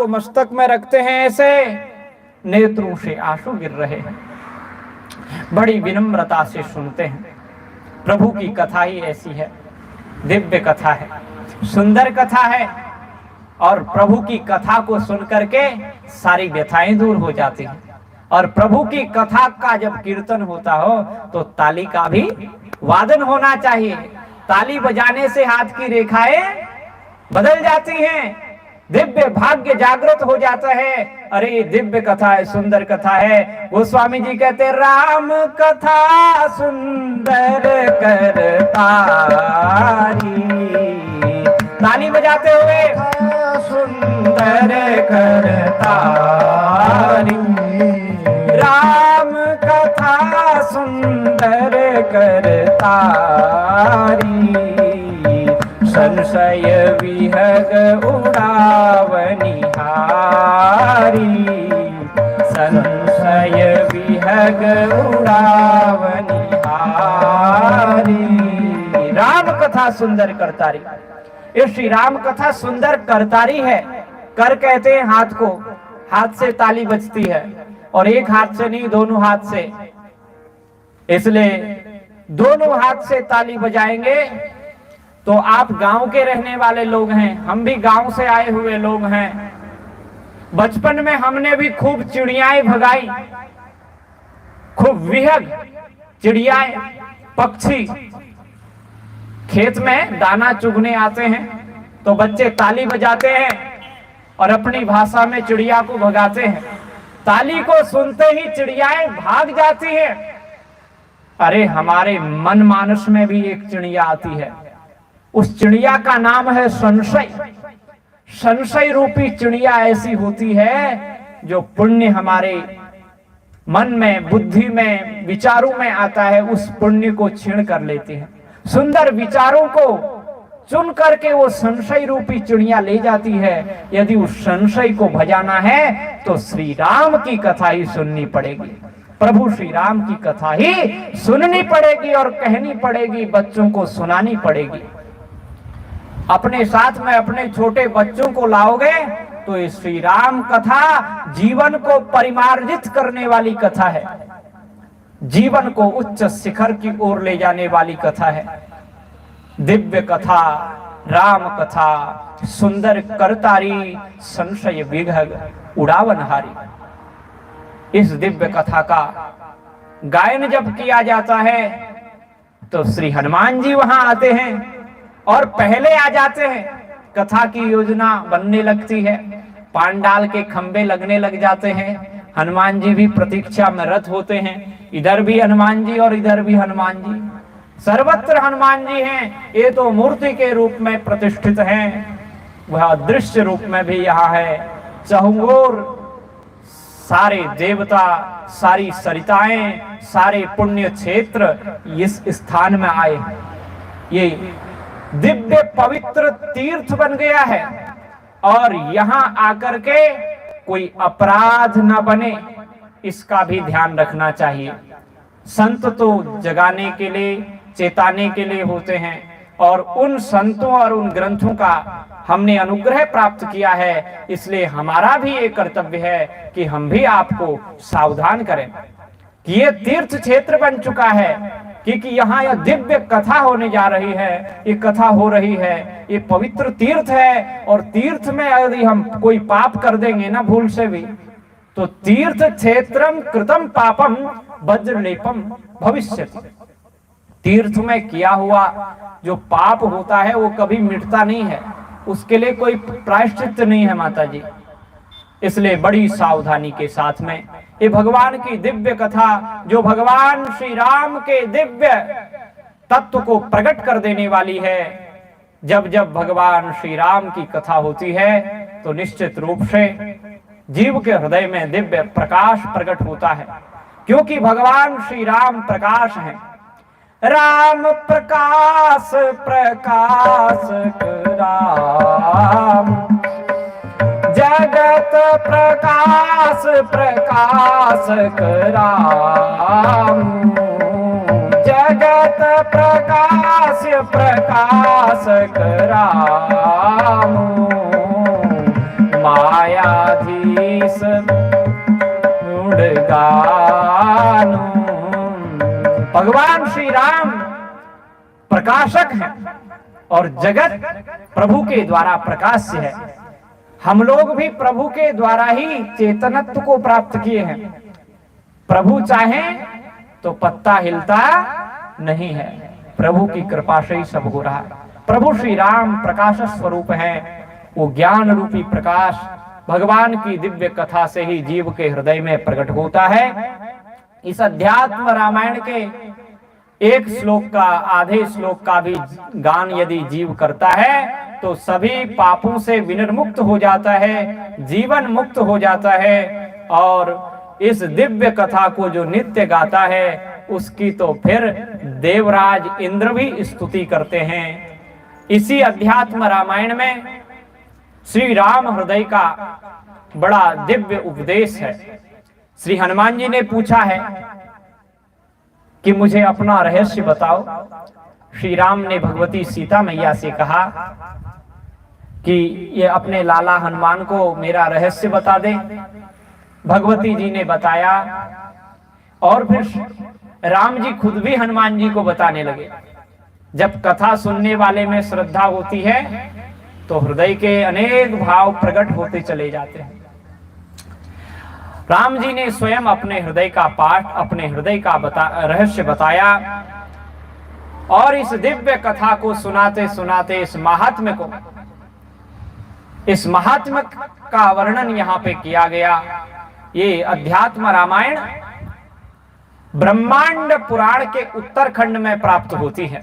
को मस्तक में रखते हैं, ऐसे नेत्रों से आंसू गिर रहे हैं, बड़ी विनम्रता से सुनते हैं। प्रभु की कथा ही ऐसी है, दिव्य कथा है, सुंदर कथा है, और प्रभु की कथा को सुन करके सारी व्यथाएं दूर हो जाती हैं। और प्रभु की कथा का जब कीर्तन होता हो तो ताली का भी वादन होना चाहिए। ताली बजाने से हाथ की रेखाएं बदल जाती हैं, दिव्य भाग्य जागृत हो जाता है। अरे ये दिव्य कथा है, सुंदर कथा है। गोस्वामी जी कहते राम कथा सुंदर करतारी, ताली बजाते हुए सुंदर करतारी, राम कथा सुंदर करतारी, संशय विहग उड़ावनिहारी, संशय विहग उड़ावनिहारी, राम कथा सुंदर करतारी। ये श्री राम कथा सुंदर करतारी है। कर कहते हैं हाथ को, हाथ से ताली बजती है, और एक हाथ से नहीं, दोनों हाथ से। इसलिए दोनों हाथ से ताली बजाएंगे तो आप गांव के रहने वाले लोग हैं, हम भी गांव से आए हुए लोग हैं। बचपन में हमने भी खूब चिड़ियाएं भगाई, खूब विहग चिड़ियाएं, पक्षी खेत में दाना चुगने आते हैं तो बच्चे ताली बजाते हैं और अपनी भाषा में चिड़िया को भगाते हैं। ताली को सुनते ही चिड़ियाएं भाग जाती हैं। अरे हमारे मन मानस में भी एक चिड़िया आती है, उस चिड़िया का नाम है संशय। संशय रूपी चिड़िया ऐसी होती है जो पुण्य हमारे मन में, बुद्धि में, विचारों में आता है, उस पुण्य को छीन कर लेती है। सुंदर विचारों को चुन करके वो संशय रूपी चिड़िया ले जाती है। यदि उस संशय को भजाना है तो श्री राम की कथा ही सुननी पड़ेगी, प्रभु श्री राम की कथा ही सुननी पड़ेगी और कहनी पड़ेगी, बच्चों को सुनानी पड़ेगी। अपने साथ में अपने छोटे बच्चों को लाओगे तो ये श्री राम कथा जीवन को परिमार्जित करने वाली कथा है, जीवन को उच्च शिखर की ओर ले जाने वाली कथा है। दिव्य कथा, राम कथा सुंदर करतारी, संशय विघग उड़ावनहारी। इस दिव्य कथा का गायन जब किया जाता है तो श्री हनुमान जी वहां आते हैं और पहले आ जाते हैं। कथा की योजना बनने लगती है, पांडाल के खंबे लगने लग जाते हैं, हनुमान जी भी प्रतीक्षा में रत होते हैं। इधर भी हनुमान जी और इधर भी हनुमान जी, सर्वत्र हनुमान जी हैं। ये तो मूर्ति के रूप में प्रतिष्ठित हैं, वह दृश्य रूप में भी यहाँ है। चहुओर सारे देवता, सारी सरिताएं, सारे पुण्य क्षेत्र इस स्थान में आए। ये दिव्य पवित्र तीर्थ बन गया है और यहाँ आकर के कोई अपराध न बने, इसका भी ध्यान रखना चाहिए। संत तो जगाने के लिए, चेताने के लिए होते हैं, और उन संतों और उन ग्रंथों का हमने अनुग्रह प्राप्त किया है, इसलिए हमारा भी ये कर्तव्य है कि हम भी आपको सावधान करें कि ये तीर्थ क्षेत्र बन चुका है, क्योंकि यहाँ यह दिव्य कथा होने जा रही है, ये कथा हो रही है, ये पवित्र तीर्थ है। और तीर्थ में यदि हम कोई पाप कर देंगे ना भूल से भी, तो तीर्थ क्षेत्रम कृतम पापम वज्रलेपम भविष्यति। तीर्थ में किया हुआ जो पाप होता है वो कभी मिटता नहीं है, उसके लिए कोई प्रायश्चित नहीं है माता जी। इसलिए बड़ी सावधानी के साथ में ये भगवान की दिव्य कथा, जो भगवान श्री राम के दिव्य तत्व को प्रकट कर देने वाली है, जब जब भगवान श्री राम की कथा होती है तो निश्चित रूप से जीव के हृदय में दिव्य प्रकाश प्रकट होता है, क्योंकि भगवान श्री राम प्रकाश हैं। राम प्रकाश प्रकाशक राम, जगत प्रकाश प्रकाशक राम, जगत प्रकाश प्रकाशक राम, मायाधीश गानू। भगवान श्री राम प्रकाशक हैं और जगत प्रभु के द्वारा प्रकाश्य है। हम लोग भी प्रभु के द्वारा ही चेतनत्व को प्राप्त किए हैं। प्रभु चाहें तो पत्ता हिलता नहीं है, प्रभु की कृपा से ही सब हो रहा है। प्रभु श्री राम प्रकाश स्वरूप हैं, वो ज्ञान रूपी प्रकाश भगवान की दिव्य कथा से ही जीव के हृदय में प्रकट होता है। इस अध्यात्म रामायण के एक श्लोक का, आधे श्लोक का भी गान यदि जीव करता है तो सभी पापों से विनिर्मुक्त हो जाता है, जीवन मुक्त हो जाता है। और इस दिव्य कथा को जो नित्य गाता है उसकी तो फिर देवराज इंद्र भी स्तुति करते हैं। इसी अध्यात्म रामायण में श्री राम हृदय का बड़ा दिव्य उपदेश है। श्री हनुमान जी ने पूछा है कि मुझे अपना रहस्य बताओ। श्री राम ने भगवती सीता मैया से कहा कि ये अपने लाला हनुमान को मेरा रहस्य बता दे। भगवती जी ने बताया और फिर राम जी खुद भी हनुमान जी को बताने लगे। जब कथा सुनने वाले में श्रद्धा होती है तो हृदय के अनेक भाव प्रकट होते चले जाते हैं। राम जी ने स्वयं अपने हृदय का पाठ, अपने हृदय का रहस्य बताया और इस दिव्य कथा को सुनाते सुनाते इस महात्म्य का वर्णन यहाँ पे किया गया। ये अध्यात्म रामायण ब्रह्मांड पुराण के उत्तरखंड में प्राप्त होती है।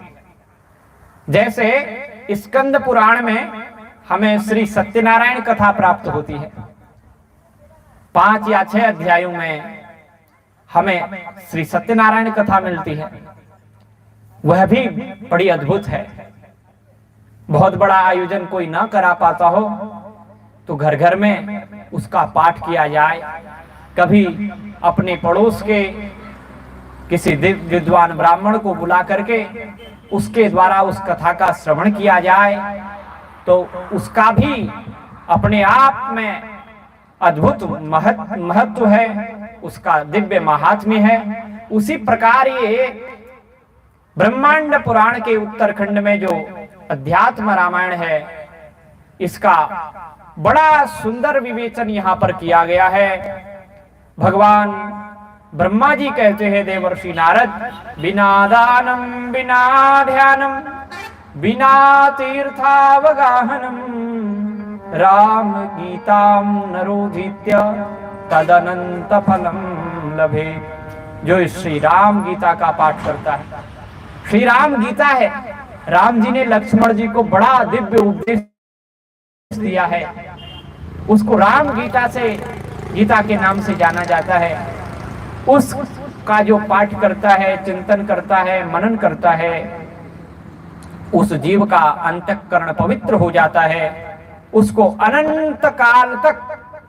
जैसे स्कंद पुराण में हमें श्री सत्यनारायण कथा प्राप्त होती है, 5 या 6 अध्यायों में हमें श्री सत्यनारायण कथा मिलती है। वह भी बड़ी अद्भुत है। बहुत बड़ा आयोजन कोई ना करा पाता हो तो घर घर में उसका पाठ किया जाए। कभी अपने पड़ोस के किसी विद्वान ब्राह्मण को बुला करके उसके द्वारा उस कथा का श्रवण किया जाए तो उसका भी अपने आप में अद्भुत महत्व है, उसका दिव्य महात्म्य है। उसी प्रकार ये ब्रह्मांड पुराण के उत्तरखंड में जो अध्यात्म रामायण है इसका बड़ा सुंदर विवेचन यहाँ पर किया गया है। भगवान ब्रह्मा जी कहते हैं देवर्षि नारद, बिना दानम बिना ध्यानम बिना तीर्थावगाहनम राम गीताम नरोधित्य तदनंत फलम लभे। जो श्री राम गीता का पाठ करता है, श्री राम गीता है। राम जी ने लक्ष्मण जी को बड़ा दिव्य उपदेश दिया है, उसको राम गीता से, गीता के नाम से जाना जाता है। उसका जो पाठ करता है, चिंतन करता है, मनन करता है, उस जीव का अंतःकरण पवित्र हो जाता है। उसको अनंत काल तक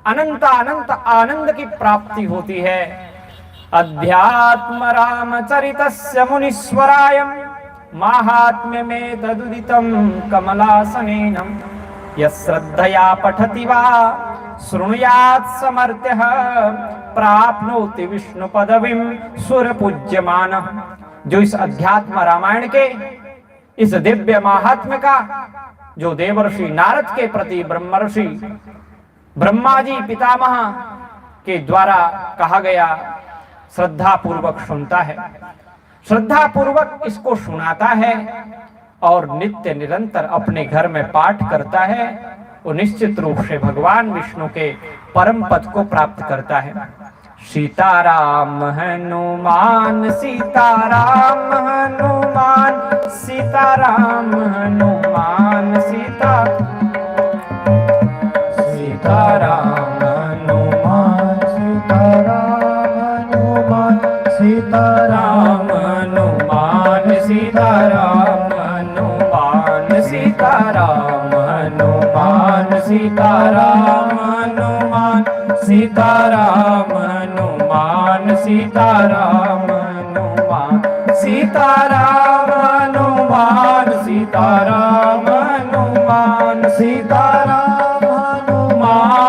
अनंत अनंत आनंद की प्राप्ति होती है। अध्यात्म रामचरितस्य मुनीश्वरायं माहात्म्य में तदुदितं कमलासनेनं यश्रद्धया पठति वा शृणुयात् समर्थः प्राप्नोति विष्णु पदवीं सुरपूज्यमानः। जो इस अध्यात्म रामायण के इस दिव्य महात्म्य का जो देवर्षि नारद के प्रति ब्रह्मर्षि ब्रह्मा जी पितामह के द्वारा कहा गया, श्रद्धा पूर्वक सुनता है, श्रद्धा पूर्वक इसको सुनाता है और नित्य निरंतर अपने घर में पाठ करता है, वो निश्चित रूप से भगवान विष्णु के परम पद को प्राप्त करता है। सीताराम हनुमान सीताराम हनुमान सीताराम हनुमान सीताराम हनुमान सीताराम हनुमान सीताराम हनुमान सीताराम हनुमान सीताराम हनुमान सीताराम हनुमान सीताराम हनुमान सीताराम हनुमान सीताराम हनुमान सीताराम हनुमान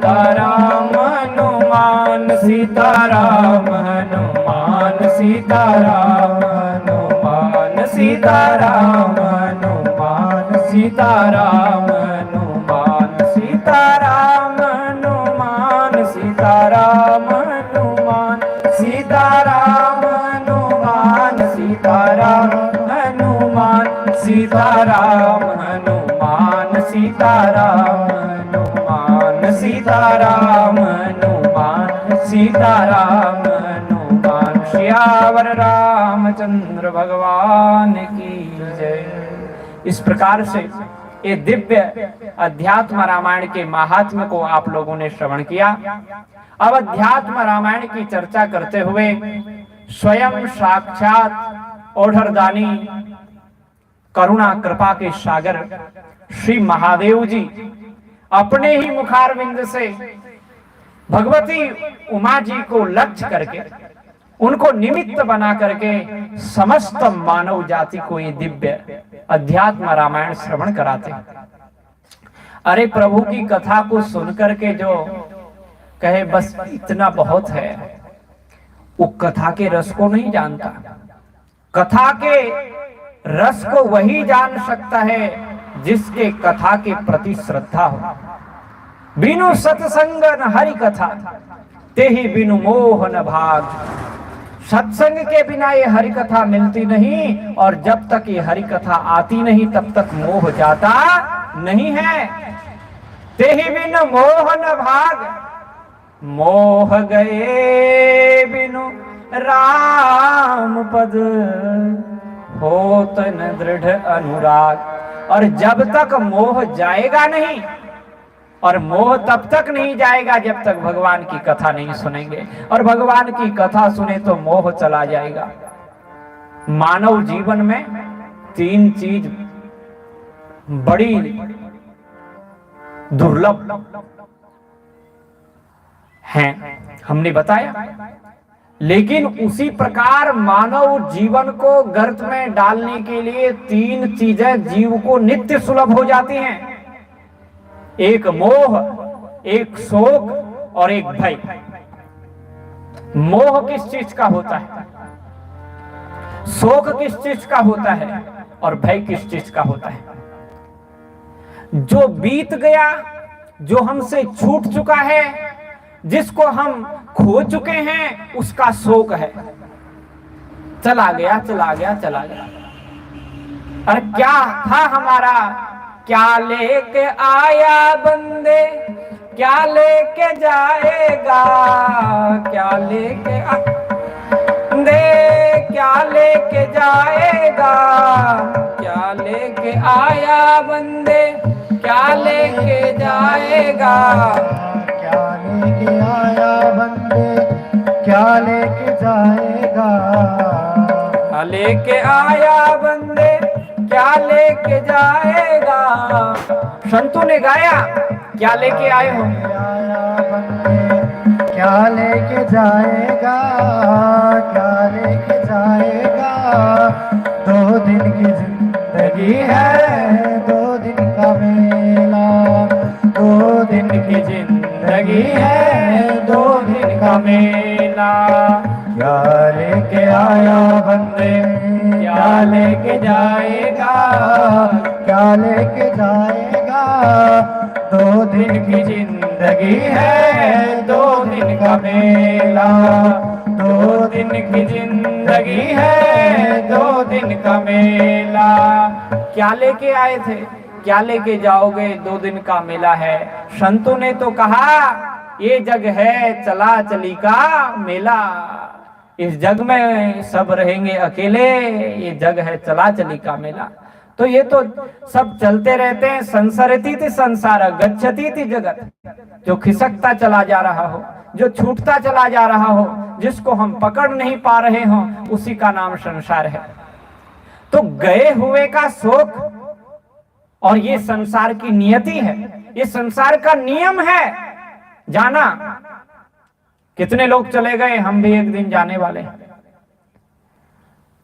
सीताराम हनुमान सीताराम हनुमान सीताराम हनुमान सीताराम हनुमान सीताराम हनुमान सीताराम हनुमान सीताराम हनुमान सीताराम हनुमान सीताराम हनुमान सीताराम हनुमान सीताराम हनुमान सीताराम हनुमान सीताराम हनुमान श्यावर रामचंद्र भगवान की जय। इस प्रकार से ये दिव्य अध्यात्म रामायण के महात्म्य को आप लोगों ने श्रवण किया। अब अध्यात्म रामायण की चर्चा करते हुए स्वयं साक्षात ओढ़रदानी करुणा कृपा के सागर श्री महादेव जी अपने ही मुखारविंद से भगवती उमा जी को लक्ष्य करके उनको निमित्त बना करके समस्त मानव जाति को ये दिव्य अध्यात्म रामायण श्रवण कराते। अरे प्रभु की कथा को सुन करके जो कहे बस इतना बहुत है, वो कथा के रस को नहीं जानता। कथा के रस को वही जान सकता है जिसके कथा के प्रति श्रद्धा हो। बिनु सत्संग न हरि कथा ते ही बिनु मोह न भाग। सत्संग के बिना ये हरि कथा मिलती नहीं, और जब तक ये हरि कथा आती नहीं तब तक मोह जाता नहीं है। ते ही बिनु मोह न भाग, मोह गए बिनु राम पद होत न दृढ़ अनुराग। और जब तक मोह जाएगा नहीं, और मोह तब तक नहीं जाएगा जब तक भगवान की कथा नहीं सुनेंगे, और भगवान की कथा सुने तो मोह चला जाएगा। मानव जीवन में तीन चीज बड़ी दुर्लभ हैं, हमने बताया। लेकिन उसी प्रकार मानव जीवन को गर्त में डालने के लिए तीन चीजें जीव को नित्य सुलभ हो जाती हैं। एक मोह, एक शोक और एक भय। मोह किस चीज का होता है, शोक किस चीज का होता है, और भय किस चीज का होता है। जो बीत गया, जो हमसे छूट चुका है, जिसको हम खो चुके हैं, उसका शोक है। चला गया चला गया चला गया। अरे क्या था हमारा, क्या लेके आया बंदे, क्या लेके जाएगा, क्या लेके दे, क्या लेके जाएगा, क्या लेके आया बंदे, क्या लेके जाएगा, क्या लेके आया बंदे, क्या लेके जाएगा, क्या लेके आया बंदे, क्या लेके जाएगा। संतों ने गाया, क्या लेके आए हो, आया बंदे, क्या लेके जाएगा, क्या लेके जाएगा। 2 दिन की जिंदगी है, 2 दिन का मेला, 2 दिन की जिंदगी है, 2 दिन का मेला। क्या लेके आया बंदे, क्या लेके जाएगा, क्या लेके जाएगा। 2 दिन की जिंदगी है, 2 दिन का मेला, 2 दिन की जिंदगी है, 2 दिन का मेला। क्या लेके आए थे, क्या लेके जाओगे, 2 दिन का मेला है। संतों ने तो कहा ये जग है चला चली का मेला, इस जग में सब रहेंगे अकेले, ये जग है चला चली का मेला। तो ये तो सब चलते रहते हैं। संसरती थी संसार गच्छती थी जगत, जो खिसकता चला जा रहा हो, जो छूटता चला जा रहा हो, जिसको हम पकड़ नहीं पा रहे हो, उसी का नाम संसार है। तो गए हुए का शोक, और ये संसार की नियति है, ये संसार का नियम है। जाना, कितने लोग चले गए, हम भी एक दिन जाने वाले हैं।